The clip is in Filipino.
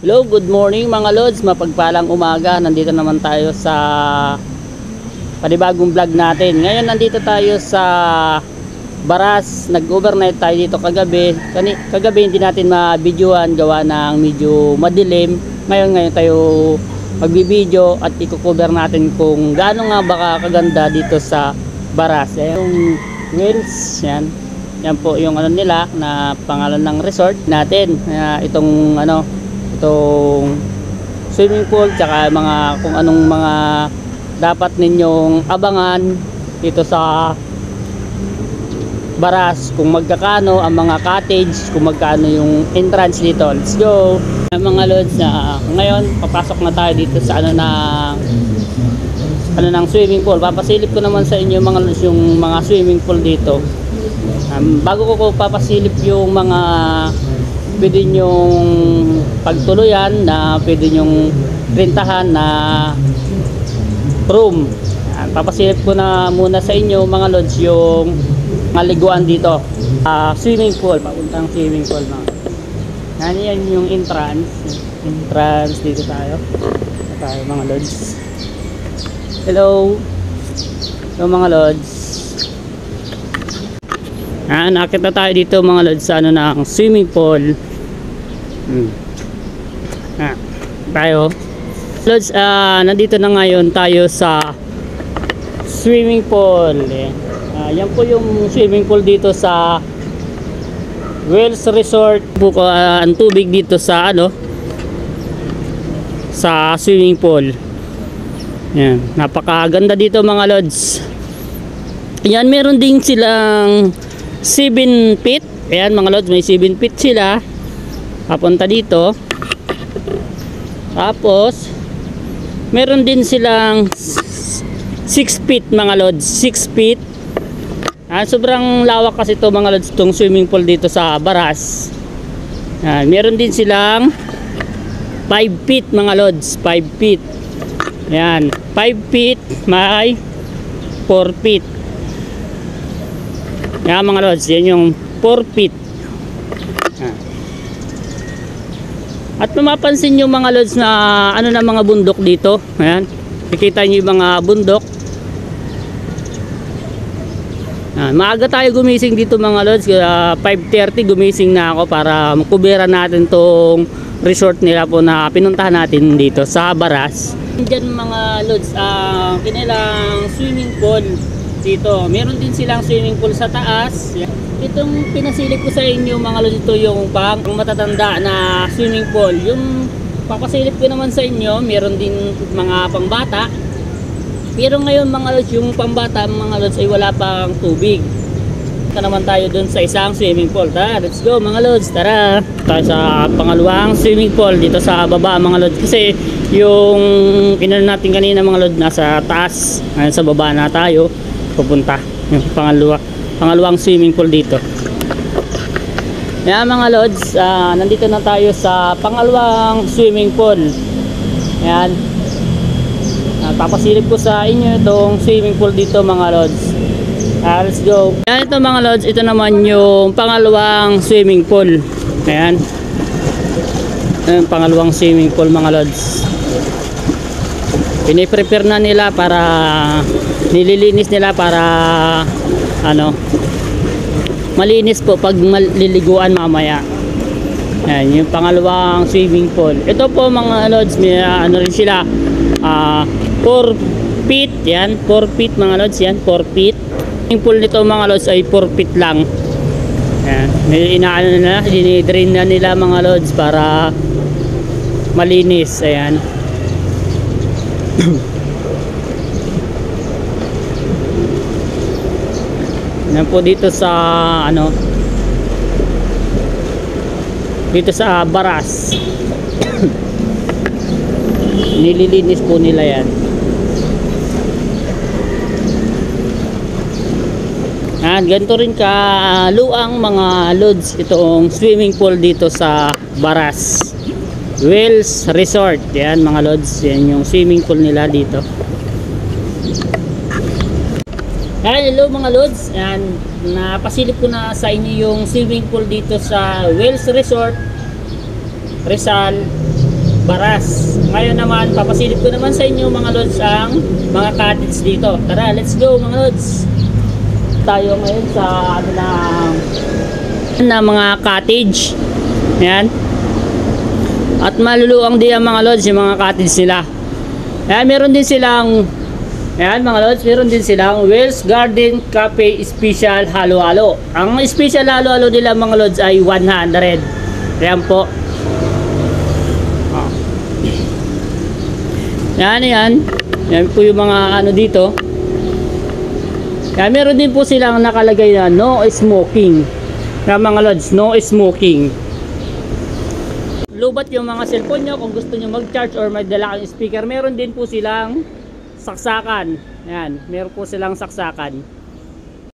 Hello, good morning mga lods, mapagpalang umaga. Nandito naman tayo sa panibagong vlog natin. Ngayon nandito tayo sa Baras. Nag-overnight tayo dito kagabi. Kagabi hindi natin ma-videoan gawa ng medyo madilim. Ngayon tayo magbibideo at i-cover natin kung gaano nga baka kaganda dito sa Baras. Yung wheels, yan. Yan po yung ano nila na pangalan ng resort natin. Itong swimming pool, tsaka mga kung anong mga dapat ninyong abangan dito sa Baras, kung magkakano ang mga cottage, kung magkano yung entrance dito. Let's go mga lods. Ngayon papasok na tayo dito sa ng swimming pool. Papasilip ko naman sa inyo mga lods yung mga swimming pool dito. Bago ko papasilip yung mga pwede nyong pagtuluyan na pwede nyong rentahan na room. Papasilip ko na muna sa inyo mga lods yung maliguan dito. Swimming pool, papuntang swimming pool yan yung entrance dito tayo mga lods. Hello mga lods. Nakita tayo dito mga lods sa ng swimming pool. Tayo lods, nandito na ngayon tayo sa swimming pool. Yan po yung swimming pool dito sa Wells Resort. Ang tubig dito sa sa swimming pool. Yan, napakaganda dito mga lods. Yan, meron din silang 7 feet. Ayan mga lods, may 7 feet sila papunta dito. Tapos meron din silang 6 feet mga lods, 6 feet. Sobrang lawak kasi ito mga lods, itong swimming pool dito sa Baras. Meron din silang 5 feet mga lods, 5 feet. Ayan, 5 feet may 4 feet. Yan mga lods, yan yung 4 feet. At mapapansin nyo mga lods na na mga bundok dito. Ayan, nakikita nyo yung mga bundok. Maaga tayo gumising dito mga lods. 5:30 gumising na ako para makubera natin tong resort nila po na pinuntahan natin dito sa Baras. Diyan mga lods, kanilang swimming pool dito. Meron din silang swimming pool sa taas. Itong pinasilip ko sa inyo mga lods, ito yung pang matatanda na swimming pool. Yung papasilip ko naman sa inyo, meron din mga pangbata. Pero ngayon mga lods, yung pambata mga lods ay wala pang tubig. Ito naman tayo dun sa isang swimming pool. Tara, let's go mga lods, tara. Tayo sa pangalawang swimming pool dito sa baba mga lods. Kasi yung pinano natin kanina mga lods nasa taas. Ngayon sa baba na tayo pupunta. Yung pangalawang swimming pool dito. Yan mga lods, nandito na tayo sa pangalawang swimming pool. Yan. Papasilip ko sa inyo itong swimming pool dito mga lods. Let's go. Yan, ito mga lods, ito naman yung pangalawang swimming pool. Ayan. Yung pangalawang swimming pool mga lods. Piniprepare na nila para nililinis nila para malinis po pag maliliguan mamaya. Yan, yung pangalawang swimming pool. Ito po mga lods, may rin sila 4 feet. Yan, 4 feet mga lods. Yan, 4 feet. Yung pool nito mga lods ay 4 feet lang. Yan, dinidrain na nila mga lods para malinis. Ayan. Yan po dito sa dito sa Baras. Nililinis po nila yan. Ganito rin ka luang mga lods itong swimming pool dito sa Baras Wells Resort. Yan mga lods, yan yung swimming pool nila dito. Hello mga lods, napasilip ko na sa inyo yung swimming pool dito sa Wells Resort Rizal. Baras. Ngayon naman, papasilip ko naman sa inyo mga lods ang mga cottage dito. Tara, let's go mga lods. Tayo ngayon sa ano na mga cottage. Ayan. At maluluang din ang mga lods yung mga cottage nila. Ayan, meron din silang mga lods, meron din silang Wells Garden Cafe Special Halo-Halo. Ang special halo-halo nila mga lods ay 100. Ayan po. Yan po yung mga ano dito. Yan, meron din po silang nakalagay na no smoking. Yan mga lods, no smoking. Lubat yung mga cellphone nyo kung gusto nyo mag-charge or may dala kang speaker. Meron din po silang saksakan. Yan, meron po silang saksakan.